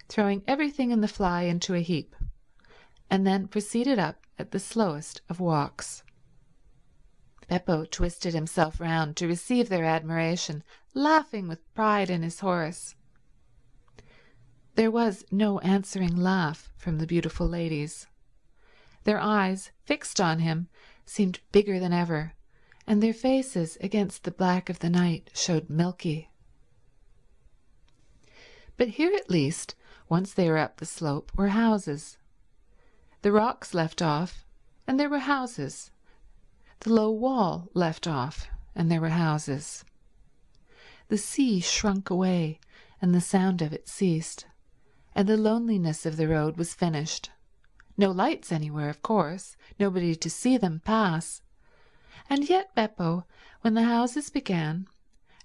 throwing everything in the fly into a heap, and then proceeded up at the slowest of walks. Beppo twisted himself round to receive their admiration, laughing with pride in his horse. There was no answering laugh from the beautiful ladies. Their eyes, fixed on him, seemed bigger than ever, and their faces against the black of the night showed milky. But here at least, once they were up the slope, were houses. The rocks left off, and there were houses. The low wall left off, and there were houses. The sea shrunk away, and the sound of it ceased, and the loneliness of the road was finished. No lights anywhere, of course, nobody to see them pass. And yet Beppo, when the houses began,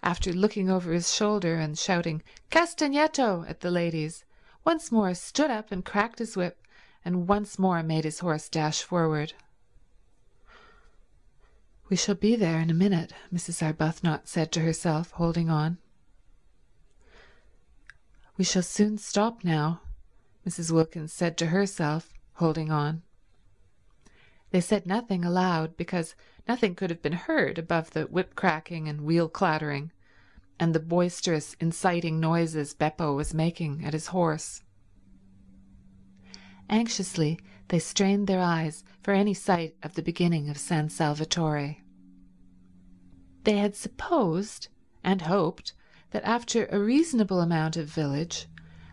after looking over his shoulder and shouting "Castagneto" at the ladies, once more stood up and cracked his whip, and once more made his horse dash forward. "We shall be there in a minute," Mrs. Arbuthnot said to herself, holding on. "We shall soon stop now," Mrs. Wilkins said to herself, holding on. They said nothing aloud, because nothing could have been heard above the whip-cracking and wheel-clattering and the boisterous, inciting noises Beppo was making at his horse. Anxiously they strained their eyes for any sight of the beginning of San Salvatore. They had supposed and hoped that after a reasonable amount of village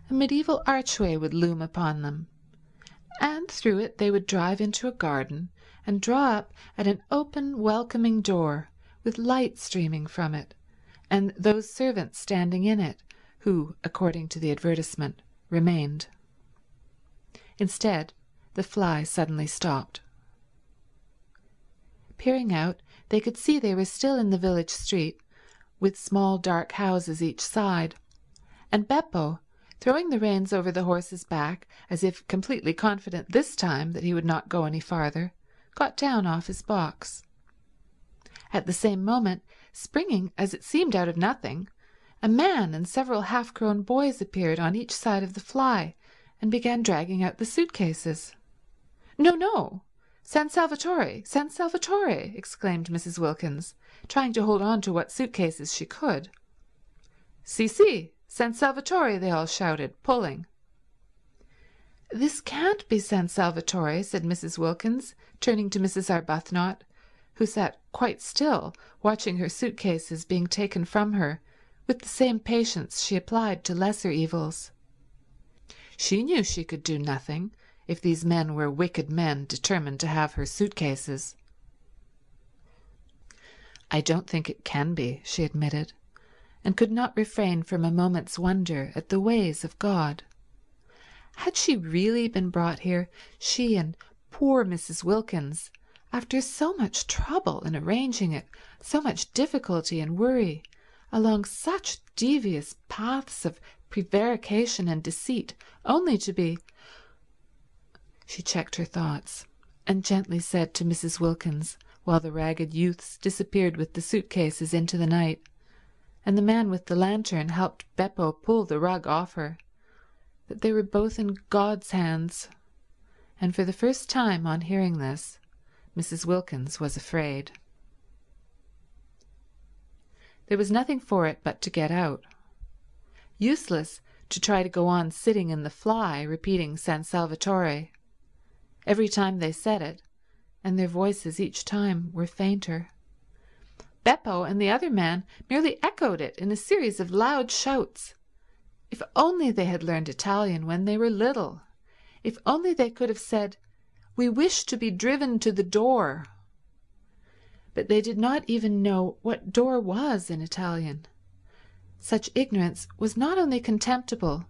a medieval archway would loom upon them, and through it they would drive into a garden and draw up at an open, welcoming door with light streaming from it, and those servants standing in it who, according to the advertisement, remained. Instead, the fly suddenly stopped. Peering out, they could see they were still in the village street, with small dark houses each side, and Beppo, throwing the reins over the horse's back, as if completely confident this time that he would not go any farther, got down off his box. At the same moment, springing as it seemed out of nothing, a man and several half-grown boys appeared on each side of the fly and began dragging out the suitcases. "No, no! San Salvatore! San Salvatore!" exclaimed Mrs. Wilkins, trying to hold on to what suitcases she could. "Si, si, San Salvatore," they all shouted, pulling. "This can't be San Salvatore," said Mrs. Wilkins, turning to Mrs. Arbuthnot, who sat quite still watching her suitcases being taken from her with the same patience she applied to lesser evils. She knew she could do nothing if these men were wicked men determined to have her suitcases. "I don't think it can be," she admitted, and could not refrain from a moment's wonder at the ways of God. Had she really been brought here, she and poor Mrs. Wilkins, after so much trouble in arranging it, so much difficulty and worry, along such devious paths of prevarication and deceit, only to be— She checked her thoughts and gently said to Mrs. Wilkins, while the ragged youths disappeared with the suitcases into the night, and the man with the lantern helped Beppo pull the rug off her, that they were both in God's hands, and for the first time on hearing this, Mrs. Wilkins was afraid. There was nothing for it but to get out. Useless to try to go on sitting in the fly repeating San Salvatore. Every time they said it, and their voices each time were fainter. Beppo and the other man merely echoed it in a series of loud shouts. If only they had learned Italian when they were little. If only they could have said, "We wish to be driven to the door." But they did not even know what door was in Italian. Such ignorance was not only contemptible,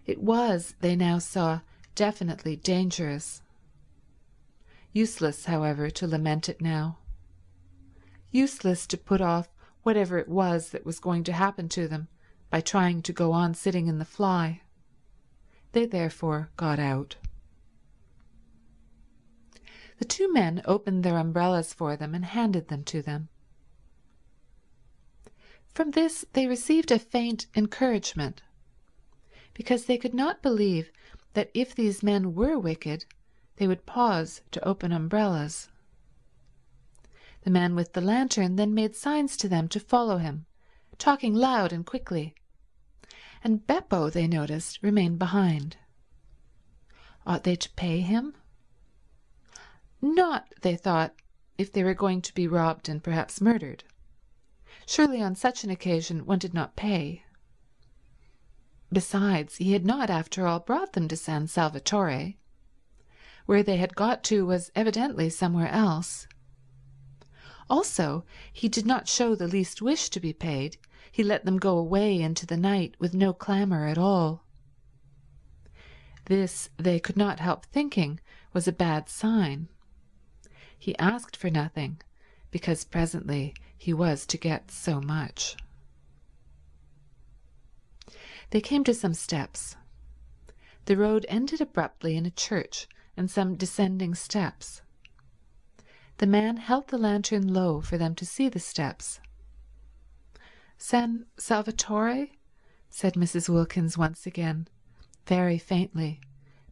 it was, they now saw, definitely dangerous. Useless, however, to lament it now. Useless to put off whatever it was that was going to happen to them by trying to go on sitting in the fly. They therefore got out. The two men opened their umbrellas for them and handed them to them. From this they received a faint encouragement. because they could not believe that if these men were wicked, they would pause to open umbrellas. The man with the lantern then made signs to them to follow him, talking loud and quickly, and Beppo, they noticed, remained behind. Ought they to pay him? Not, they thought, if they were going to be robbed and perhaps murdered. Surely on such an occasion one did not pay. Besides, he had not, after all, brought them to San Salvatore. Where they had got to was evidently somewhere else. Also, he did not show the least wish to be paid. He let them go away into the night with no clamour at all. This, they could not help thinking, was a bad sign. He asked for nothing, because presently he was to get so much. They came to some steps. The road ended abruptly in a church and some descending steps. The man held the lantern low for them to see the steps. "San Salvatore?" said Mrs. Wilkins once again, very faintly,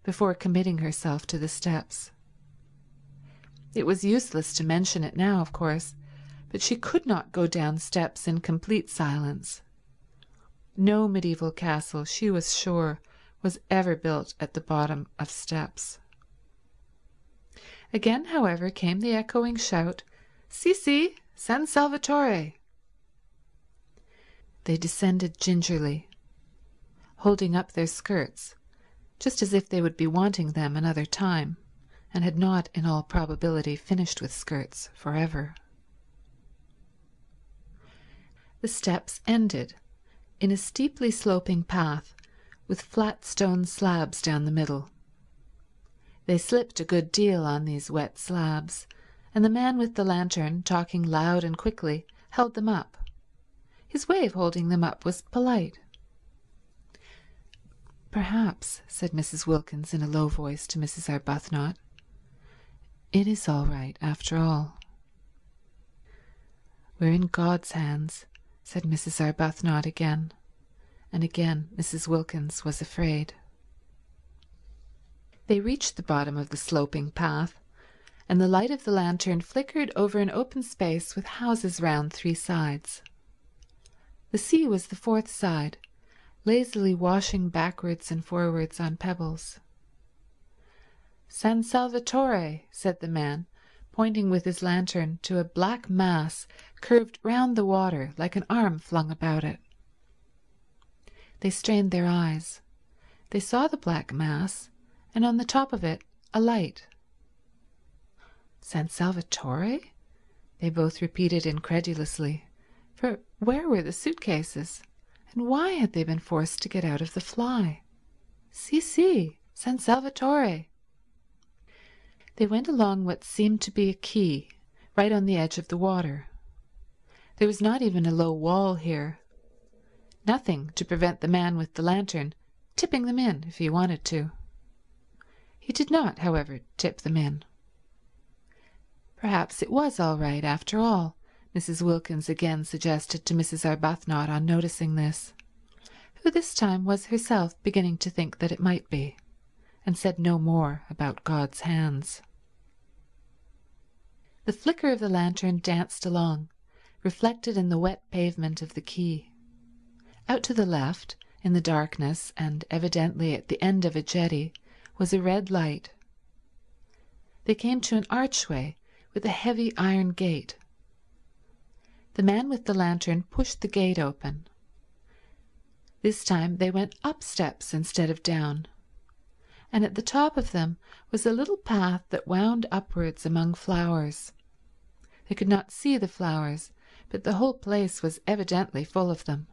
before committing herself to the steps. It was useless to mention it now, of course, but she could not go down steps in complete silence. No medieval castle, she was sure, was ever built at the bottom of steps. Again, however, came the echoing shout, "Si, si, San Salvatore." They descended gingerly, holding up their skirts, just as if they would be wanting them another time, and had not, in all probability, finished with skirts forever. The steps ended in a steeply sloping path with flat stone slabs down the middle. They slipped a good deal on these wet slabs, and the man with the lantern, talking loud and quickly, held them up. His way of holding them up was polite. "Perhaps," said Mrs. Wilkins in a low voice to Mrs. Arbuthnot, "it is all right after all." "We're in God's hands," said Mrs. Arbuthnot again, and again Mrs. Wilkins was afraid. They reached the bottom of the sloping path, and the light of the lantern flickered over an open space with houses round three sides. The sea was the fourth side, lazily washing backwards and forwards on pebbles. "San Salvatore," said the man, pointing with his lantern to a black mass curved round the water like an arm flung about it. They strained their eyes. They saw the black mass, and on the top of it a light. "San Salvatore?" they both repeated incredulously, for where were the suitcases, and why had they been forced to get out of the fly? "Si, si, San Salvatore." They went along what seemed to be a quay, right on the edge of the water. There was not even a low wall here. Nothing to prevent the man with the lantern tipping them in if he wanted to. He did not, however, tip them in. Perhaps it was all right after all, Mrs. Wilkins again suggested to Mrs. Arbuthnot on noticing this, who this time was herself beginning to think that it might be, and said no more about God's hands. The flicker of the lantern danced along, reflected in the wet pavement of the quay. Out to the left, in the darkness, and evidently at the end of a jetty, was a red light. They came to an archway with a heavy iron gate. The man with the lantern pushed the gate open. This time they went up steps instead of down, and at the top of them was a little path that wound upwards among flowers. They could not see the flowers, but the whole place was evidently full of them.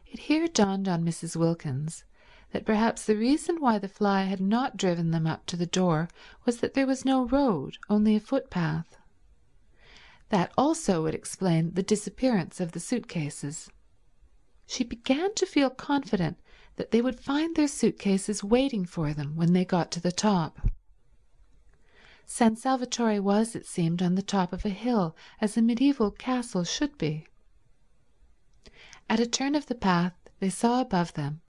It here dawned on Mrs. Wilkins that perhaps the reason why the fly had not driven them up to the door was that there was no road, only a footpath. That also would explain the disappearance of the suitcases. She began to feel confident that they would find their suitcases waiting for them when they got to the top. San Salvatore was, it seemed, on the top of a hill, as a medieval castle should be. At a turn of the path they saw above them